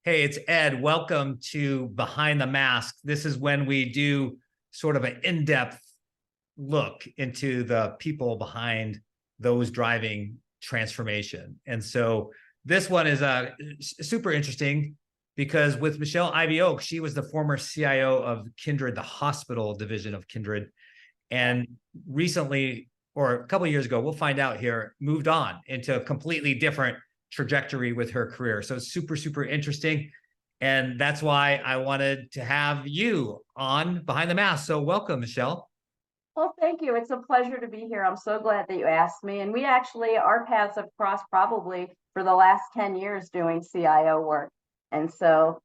Hey, it's Ed. Welcome to Behind the Mask. This is when we do sort of an in-depth look into the people behind those driving transformation. And so this one is super interesting because with Michelle Ivy Oak, she was the former CIO of Kindred, the hospital division of Kindred, and recently, or a couple of years ago, we'll find out here, moved on into a completely different trajectory with her career. So super, super interesting. And that's why I wanted to have you on Behind the Mask. So welcome, Michelle. Well, thank you. It's a pleasure to be here. I'm so glad that you asked me. And we actually, our paths have crossed probably for the last 10 years doing CIO work. And so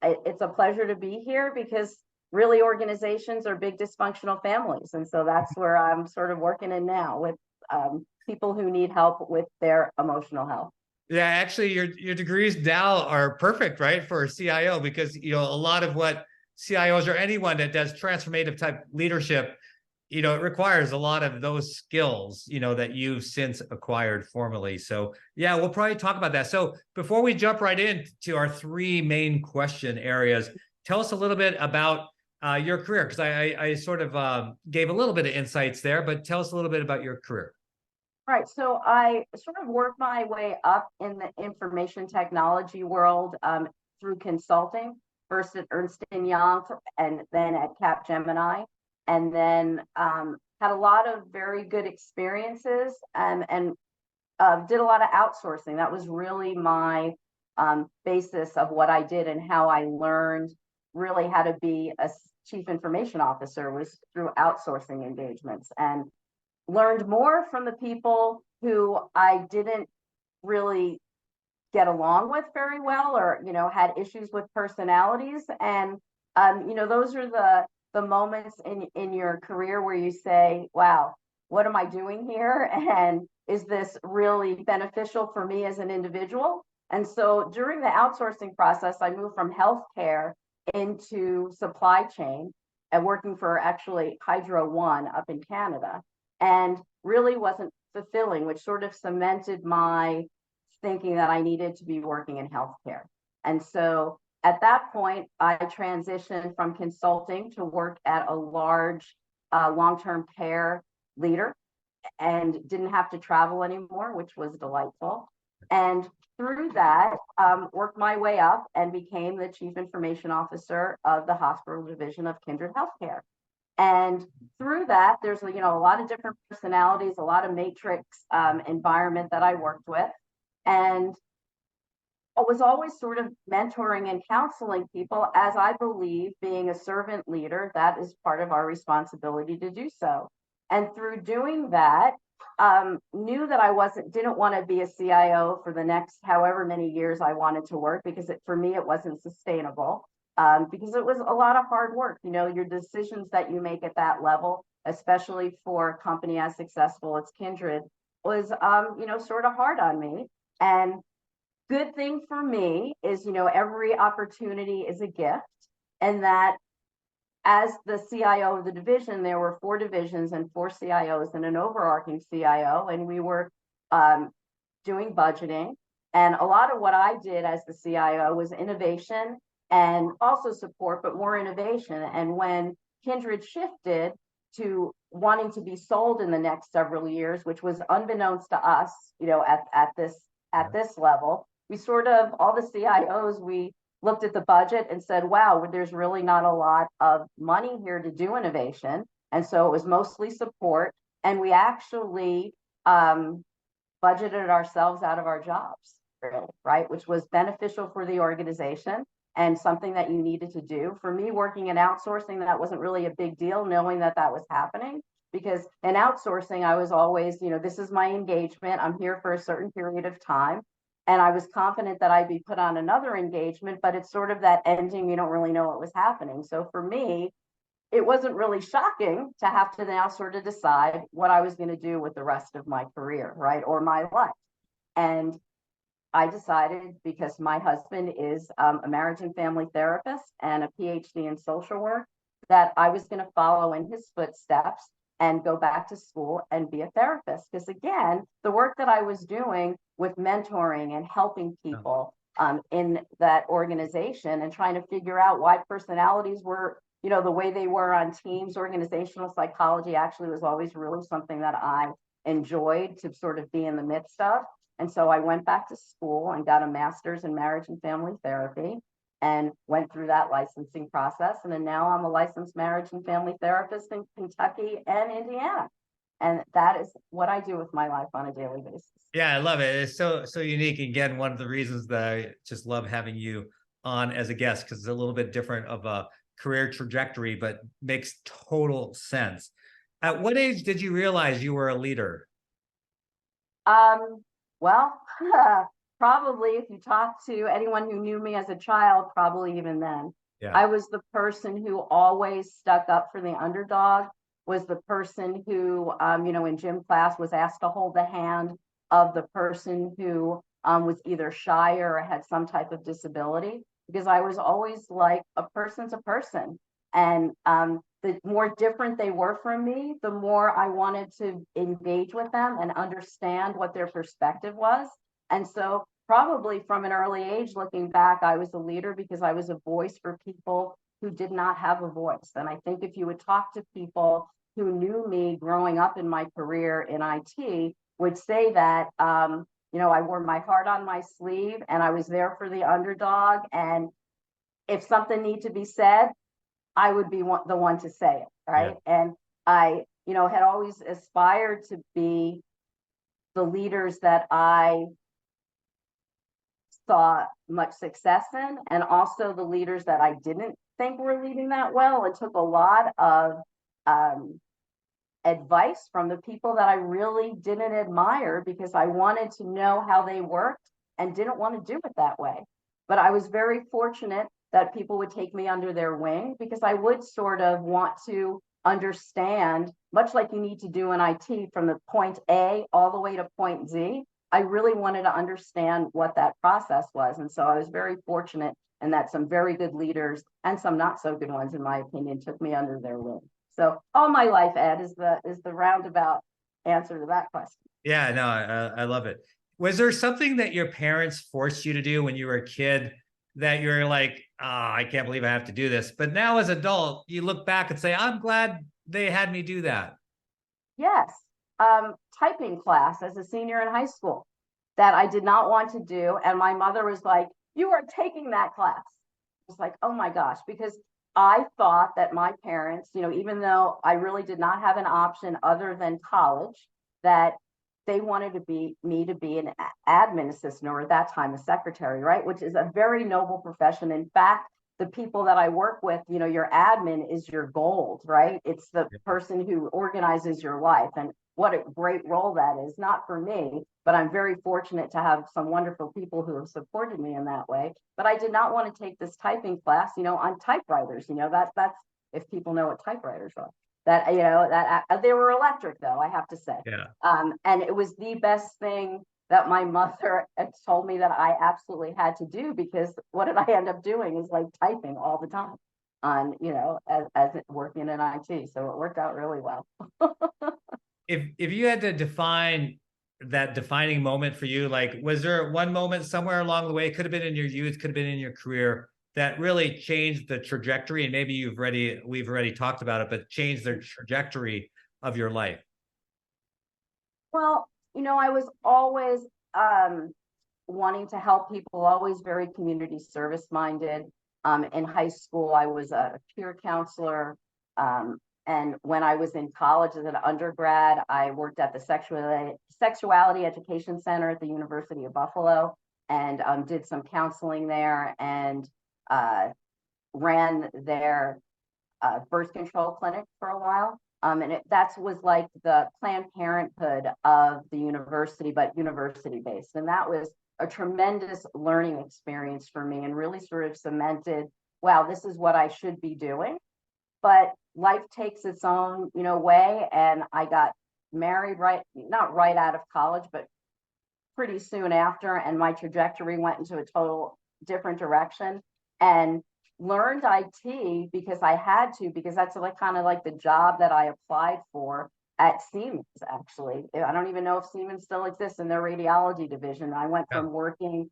it's a pleasure to be here because really organizations are big dysfunctional families. And so that's where I'm sort of working in now with people who need help with their emotional health. Yeah, actually, your degrees now are perfect, right, for a CIO because a lot of what CIOs or anyone that does transformative type leadership, it requires a lot of those skills, that you've since acquired formally. So yeah, we'll probably talk about that. So before we jump right into our three main question areas, tell us a little bit about your career because I sort of gave a little bit of insights there, but tell us a little bit about your career. Right. So I sort of worked my way up in the information technology world through consulting, first at Ernst & Young and then at Capgemini, and then had a lot of very good experiences and did a lot of outsourcing. That was really my basis of what I did and how I learned really how to be a chief information officer was through outsourcing engagements and learned more from the people who I didn't really get along with very well or had issues with personalities. And those are the moments in your career where you say, wow, what am I doing here, and is this really beneficial for me as an individual? And so during the outsourcing process, I moved from healthcare into supply chain and working for actually Hydro One up in Canada, and really wasn't fulfilling, which sort of cemented my thinking that I needed to be working in healthcare. And so at that point, I transitioned from consulting to work at a large long-term care leader and didn't have to travel anymore, which was delightful. And through that, worked my way up and became the chief information officer of the hospital division of Kindred Healthcare. And through that, there's a lot of different personalities, a lot of matrix environment that I worked with, and I was always sort of mentoring and counseling people, as I believe being a servant leader, that is part of our responsibility to do so. And through doing that, knew that didn't want to be a CIO for the next however many years I wanted to work because for me it wasn't sustainable. Because it was a lot of hard work. Your decisions that you make at that level, especially for a company as successful as Kindred, was, sort of hard on me. And good thing for me is, every opportunity is a gift, and that as the CIO of the division, there were 4 divisions and 4 CIOs and an overarching CIO, and we were doing budgeting. And a lot of what I did as the CIO was innovation and also support, but more innovation. And when Kindred shifted to wanting to be sold in the next several years, which was unbeknownst to us, at this level, we sort of, all the CIOs, we looked at the budget and said, wow, there's really not a lot of money here to do innovation. And so it was mostly support. And we actually budgeted ourselves out of our jobs, really, right? Which was beneficial for the organization and something that you needed to do. For me, working in outsourcing, that wasn't really a big deal, knowing that was happening, because in outsourcing, I was always, this is my engagement. I'm here for a certain period of time. And I was confident that I'd be put on another engagement, but it's sort of that ending, you don't really know what was happening. So for me, it wasn't really shocking to have to now sort of decide what I was going to do with the rest of my career, right? Or my life. And I decided, because my husband is a marriage and family therapist and a PhD in social work, that I was going to follow in his footsteps and go back to school and be a therapist. Because again, the work that I was doing with mentoring and helping people in that organization, and trying to figure out why personalities were, the way they were on teams. Organizational psychology actually was always really something that I enjoyed to sort of be in the midst of. And so I went back to school and got a master's in marriage and family therapy and went through that licensing process. And then now I'm a licensed marriage and family therapist in Kentucky and Indiana. And that is what I do with my life on a daily basis. Yeah, I love it. It's so unique. Again, one of the reasons that I just love having you on as a guest, because it's a little bit different of a career trajectory, but makes total sense. At what age did you realize you were a leader? Well, probably if you talk to anyone who knew me as a child, probably even then. Yeah. I was the person who always stuck up for the underdog, was the person who, in gym class was asked to hold the hand of the person who was either shy or had some type of disability, because I was always like, a person's a person. And the more different they were from me, the more I wanted to engage with them and understand what their perspective was. And so probably from an early age, looking back, I was a leader because I was a voice for people who did not have a voice. And I think if you would talk to people who knew me growing up in my career in IT, would say that, I wore my heart on my sleeve and I was there for the underdog. And if something needed to be said, I would be the one to say it, right? Yeah. And I, had always aspired to be the leaders that I saw much success in, and also the leaders that I didn't think were leading that well. It took a lot of advice from the people that I really didn't admire, because I wanted to know how they worked and didn't want to do it that way. But I was very fortunate that people would take me under their wing, because I would sort of want to understand, much like you need to do in IT, from the point A all the way to point Z. I really wanted to understand what that process was. And so I was very fortunate in that some very good leaders and some not so good ones, in my opinion, took me under their wing. So all my life, Ed, is the roundabout answer to that question. Yeah, no, I love it. Was there something that your parents forced you to do when you were a kid that you're like, I can't believe I have to do this? But now as an adult, you look back and say, I'm glad they had me do that. Yes. Typing class as a senior in high school that I did not want to do. And my mother was like, you are taking that class. I was like, oh my gosh, because I thought that my parents, even though I really did not have an option other than college, that they wanted me to be an admin assistant, or at that time a secretary, right? Which is a very noble profession. In fact, the people that I work with, your admin is your gold, right? It's the person who organizes your life. And what a great role that is. Not for me, but I'm very fortunate to have some wonderful people who have supported me in that way. But I did not want to take this typing class, on typewriters. That's if people know what typewriters are. That that they were electric, though, I have to say. Yeah. And it was the best thing that my mother had told me that I absolutely had to do, because what did I end up doing is like typing all the time on, as working in IT. So it worked out really well. If you had to define that defining moment for you, like, was there one moment somewhere along the way, it could have been in your youth, could have been in your career, that really changed the trajectory? And maybe we've already talked about it, but changed the trajectory of your life? Well, I was always wanting to help people, always very community service minded. In high school, I was a peer counselor. And when I was in college as an undergrad, I worked at the Sexuality Education Center at the University of Buffalo, and did some counseling there, and ran their birth control clinic for a while. And that was like the Planned Parenthood of the university, but university based. And that was a tremendous learning experience for me, and really sort of cemented, wow, this is what I should be doing. But life takes its own, way. And I got married not right out of college, but pretty soon after. And my trajectory went into a total different direction, and learned IT because I had to, because that's like kind of like the job that I applied for at Siemens. Actually, I don't even know if Siemens still exists in their radiology division. I went from working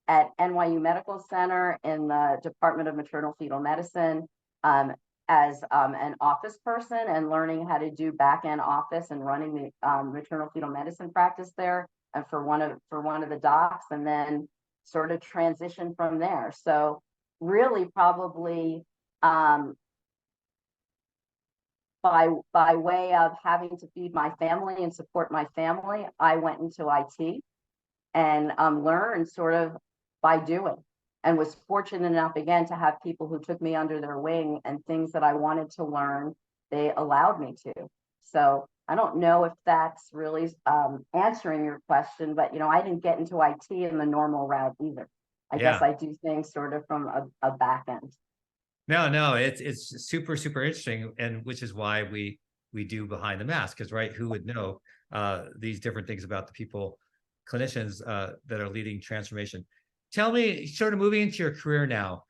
at NYU Medical Center in the Department of Maternal Fetal Medicine, as an office person and learning how to do back end office and running the maternal fetal medicine practice there, and for one of the docs, and then sort of transition from there. So really probably by way of having to feed my family and support my family, I went into IT and learned sort of by doing, and was fortunate enough again to have people who took me under their wing, and things that I wanted to learn, they allowed me to. So I don't know if that's really answering your question, but I didn't get into IT in the normal route either. I guess Yeah. I do things sort of from a back end. No, it's super, super interesting, and which is why we do Behind the Mask, because right, who would know these different things about the people, clinicians that are leading transformation. Tell me, sort of moving into your career now,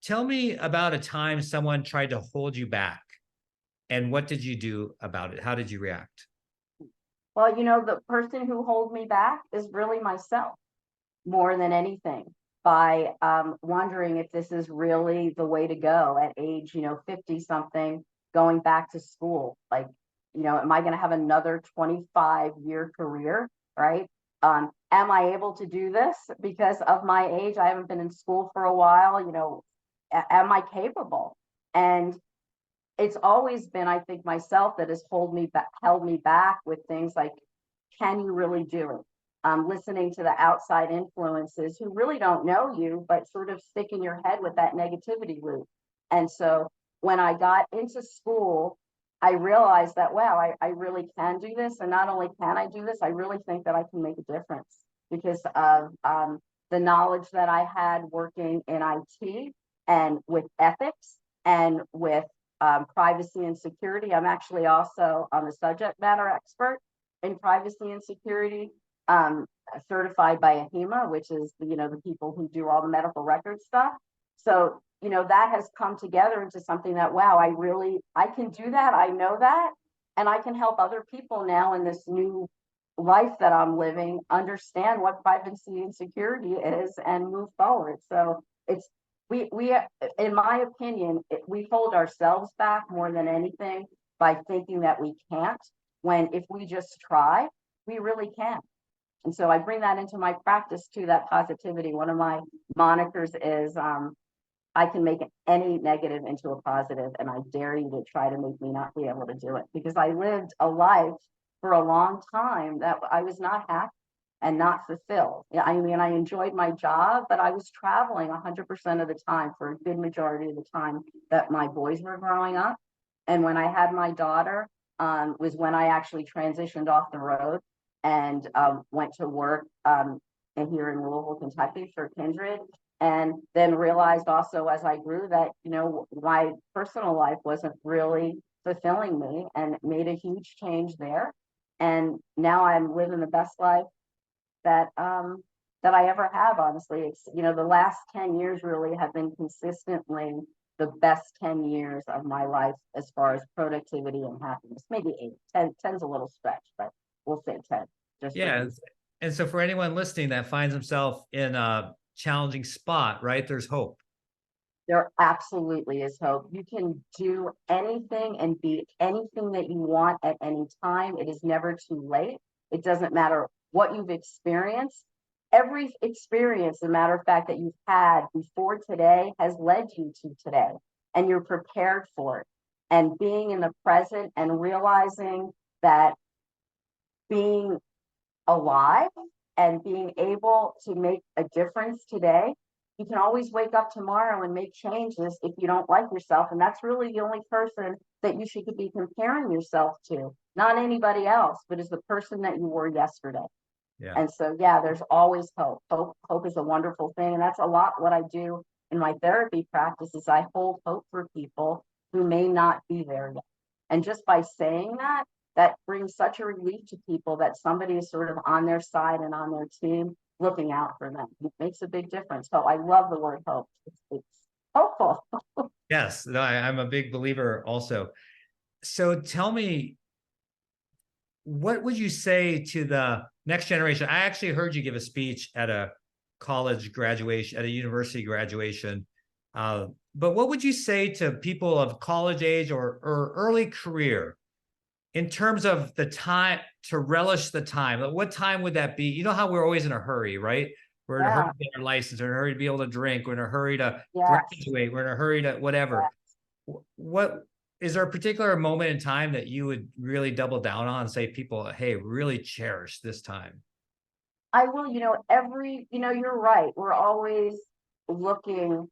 tell me about a time someone tried to hold you back, and what did you do about it? How did you react? Well, the person who holds me back is really myself, more than anything, by wondering if this is really the way to go at age 50 something, going back to school. Like, am I going to have another 25-year career, right? Am I able to do this because of my age? I haven't been in school for a while. Am I capable? And it's always been, I think, myself that has held me back with things like, can you really do it? Listening to the outside influences who really don't know you, but sort of stick in your head with that negativity loop. And so when I got into school, I realized that, wow, I really can do this. And not only can I do this, I really think that I can make a difference because of the knowledge that I had working in IT and with ethics and with privacy and security. I'm actually also a subject matter expert in privacy and security, certified by AHIMA, which is the people who do all the medical record stuff. So that has come together into something that, wow, I can do that. I know that, and I can help other people now in this new life that I'm living understand what privacy and security is and move forward. So it's we in my opinion, we hold ourselves back more than anything by thinking that we can't, when if we just try, we really can. And so I bring that into my practice too, that positivity. One of my monikers is I can make any negative into a positive, and I dare you to try to make me not be able to do it, because I lived a life for a long time that I was not happy and not fulfilled. I mean, I enjoyed my job, but I was traveling 100% of the time for a good majority of the time that my boys were growing up. And when I had my daughter, was when I actually transitioned off the road and went to work here in Louisville, Kentucky for Kindred. And then realized also as I grew that, my personal life wasn't really fulfilling me, and made a huge change there. And now I'm living the best life that I ever have. Honestly, it's the last 10 years really have been consistently the best 10 years of my life as far as productivity and happiness. Maybe 8, 10, 10's a little stretch, but we'll say 10. Just Yeah, and so for anyone listening that finds himself in a challenging spot, right, there's hope. There absolutely is hope. You can do anything and be anything that you want at any time. It is never too late. It doesn't matter what you've experienced. Every experience, as a matter of fact, that you've had before today has led you to today, and you're prepared for it. And being in the present and realizing that being alive and being able to make a difference today, you can always wake up tomorrow and make changes if you don't like yourself. And that's really the only person that you should be comparing yourself to, not anybody else, but as the person that you were yesterday. Yeah. And so, yeah, there's always hope. Hope is a wonderful thing. And that's a lot what I do in my therapy practice is I hold hope for people who may not be there yet. And just by saying that, that brings such a relief to people that somebody is sort of on their side and on their team looking out for them. It makes a big difference. So I love the word hope. It's hopeful. Yes, no, I'm a big believer also. So tell me, what would you say to the next generation? I actually heard you give a speech at a college graduation, at a university graduation. But what would you say to people of college age or early career in terms of the time to relish the time? Like, what time would that be? You know how we're always in a hurry, right? We're in a hurry Yeah. to get our license, we're in a hurry to be able to drink, we're in a hurry to Yes. graduate, we're in a hurry to whatever. Yes. What is there a particular moment in time that you would really double down on and say people, hey, really cherish this time? I will, you're right. We're always looking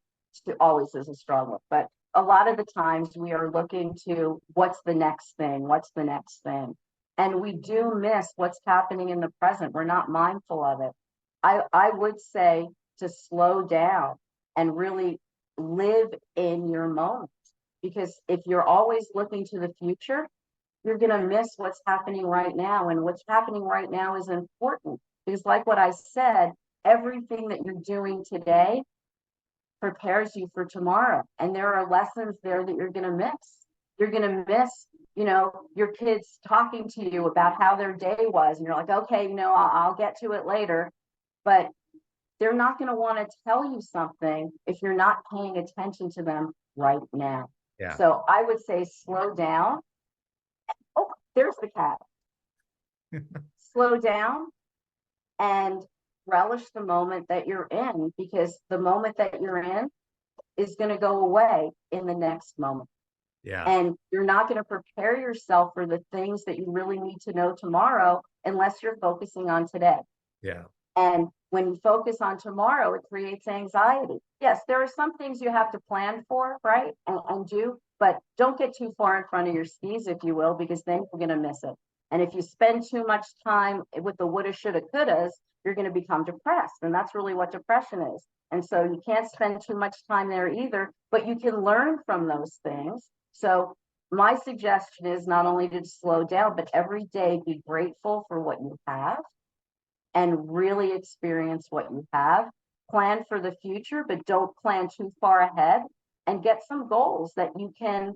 to, always is a strong word, but a lot of the times we are looking to what's the next thing? What's the next thing? And we do miss what's happening in the present. We're not mindful of it. I would say to slow down and really live in your moment. Because if you're always looking to the future, you're going to miss what's happening right now. And what's happening right now is important because, like what I said, everything that you're doing today prepares you for tomorrow. And there are lessons there that you're going to miss. You're going to miss, your kids talking to you about how their day was. And you're like, okay, I'll get to it later. But they're not going to want to tell you something if you're not paying attention to them right now. Yeah. So I would say slow down. Oh, there's the cat. Slow down and relish the moment that you're in, because the moment that you're in is going to go away in the next moment. Yeah. And you're not going to prepare yourself for the things that you really need to know tomorrow unless you're focusing on today. Yeah. And when you focus on tomorrow, it creates anxiety. Yes, there are some things you have to plan for, right? And do, but don't get too far in front of your skis, if you will, because then you're going to miss it. And if you spend too much time with the woulda, shoulda, couldas, you're going to become depressed. And that's really what depression is. And so you can't spend too much time there either, but you can learn from those things. So my suggestion is not only to slow down, but every day be grateful for what you have and really experience what you have. Plan for the future, but don't plan too far ahead, and get some goals that you can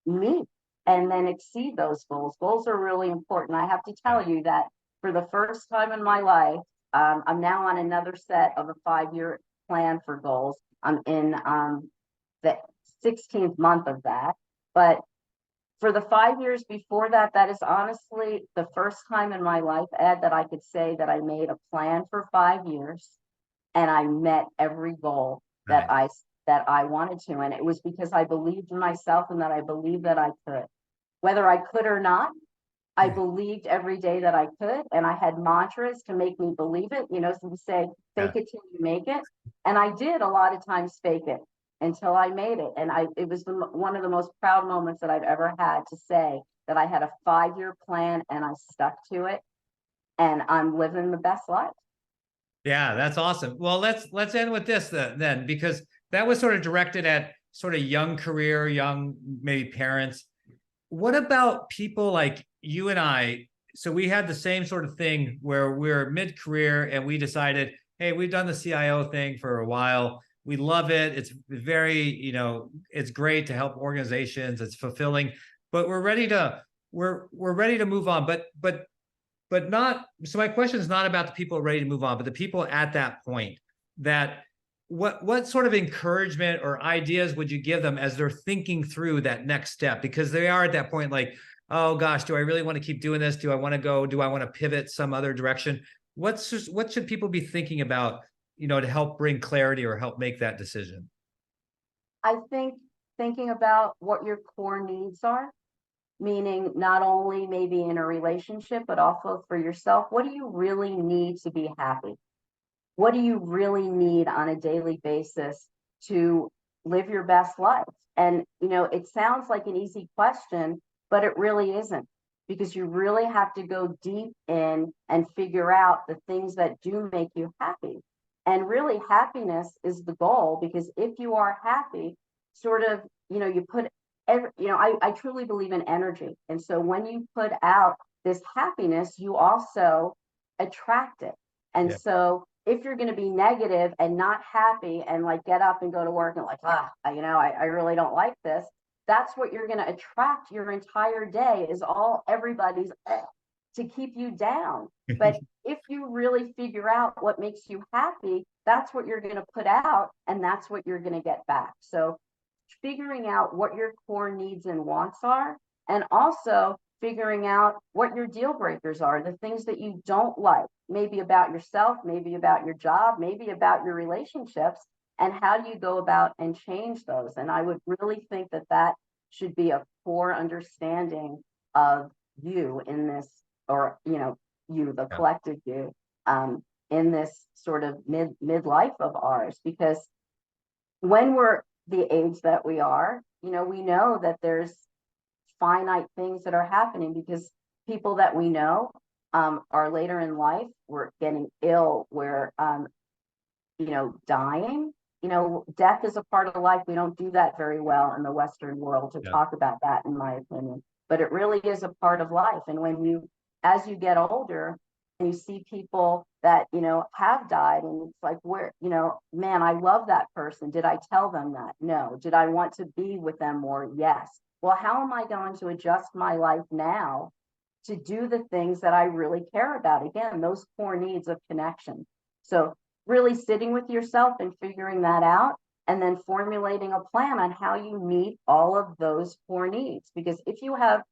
meet and then exceed those goals. Goals are really important. I have to Yeah. tell you that for the first time in my life, I'm now on another set of a 5-year plan for goals. I'm in the 16th month of that. But for the 5 years before that, that is honestly the first time in my life, Ed, that I could say that I made a plan for 5 years and I met every goal that Nice. I wanted to. And it was because I believed in myself and that I believed that I could. Whether I could or not, I Yeah. believed every day that I could. And I had mantras to make me believe it. So we say, fake Yeah. it till you make it. And I did a lot of times fake it until I made it. And it was one of the most proud moments that I've ever had to say that I had a 5-year plan and I stuck to it. And I'm living the best life. Yeah, that's awesome. Well, let's end with this then, because that was sort of directed at sort of young career, young maybe parents. What about people like you and I? So we had the same sort of thing where we're mid-career and we decided, hey, we've done the CIO thing for a while. We love it. It's very, it's great to help organizations. It's fulfilling, but we're ready to move on. But not, so my question is not about the people ready to move on, but the people at that point, that what sort of encouragement or ideas would you give them as they're thinking through that next step? Because they are at that point like, oh gosh, do I really want to keep doing this? Do I want to pivot some other direction? What should people be thinking about, to help bring clarity or help make that decision? I think thinking about what your core needs are, meaning not only maybe in a relationship, but also for yourself. What do you really need to be happy? What do you really need on a daily basis to live your best life? And, it sounds like an easy question, but it really isn't, because you really have to go deep in and figure out the things that do make you happy. And really, happiness is the goal, because if you are happy, sort of, you put I truly believe in energy. And so when you put out this happiness, you also attract it. And Yeah. so if you're going to be negative and not happy and like get up and go to work and like, I really don't like this, that's what you're going to attract your entire day, is all everybody's to keep you down. But if you really figure out what makes you happy, that's what you're going to put out, and that's what you're going to get back. So figuring out what your core needs and wants are, and also figuring out what your deal breakers are, the things that you don't like, maybe about yourself, maybe about your job, maybe about your relationships, and how do you go about and change those. And I would really think that that should be a core understanding of you in this, or you, the Yeah. collective you, in this sort of midlife of ours. Because when we're the age that we are, we know that there's finite things that are happening, because people that we know are later in life, we're getting ill, we're dying. Death is a part of life. We don't do that very well in the Western world to Yeah. talk about that, in my opinion. But it really is a part of life. And as you get older, and you see people that, have died, and it's like, where, man, I love that person. Did I tell them that? No. Did I want to be with them more? Yes. Well, how am I going to adjust my life now to do the things that I really care about? Again, those core needs of connection. So really sitting with yourself and figuring that out, and then formulating a plan on how you meet all of those core needs. Because if you have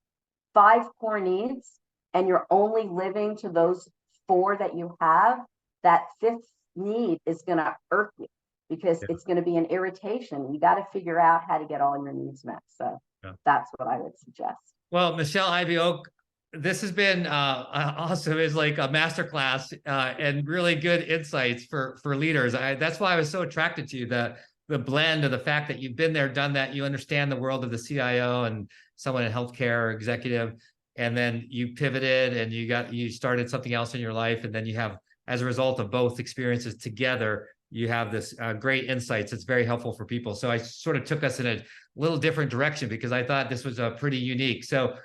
5 core needs and you're only living to those 4 that you have, that 5th need is going to irk you, because Yeah. it's going to be an irritation. You got to figure out how to get all your needs met. So Yeah. that's what I would suggest. Well, Michelle Ivy Oak, this has been awesome. It's like a masterclass and really good insights for leaders. That's why I was so attracted to you, the blend of the fact that you've been there, done that, you understand the world of the CIO and someone in healthcare or executive, and then you pivoted and you started something else in your life, and then you have, as a result of both experiences together, you have this great insights. It's very helpful for people. So I sort of took us in a little different direction because I thought this was pretty unique. So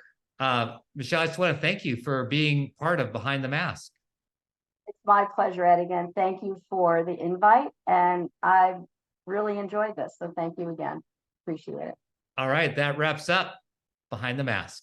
Michelle, I just want to thank you for being part of Behind the Mask. It's my pleasure, Ed. Again, thank you for the invite, and I've really enjoyed this. So thank you again. Appreciate it. All right, that wraps up Behind the Mask.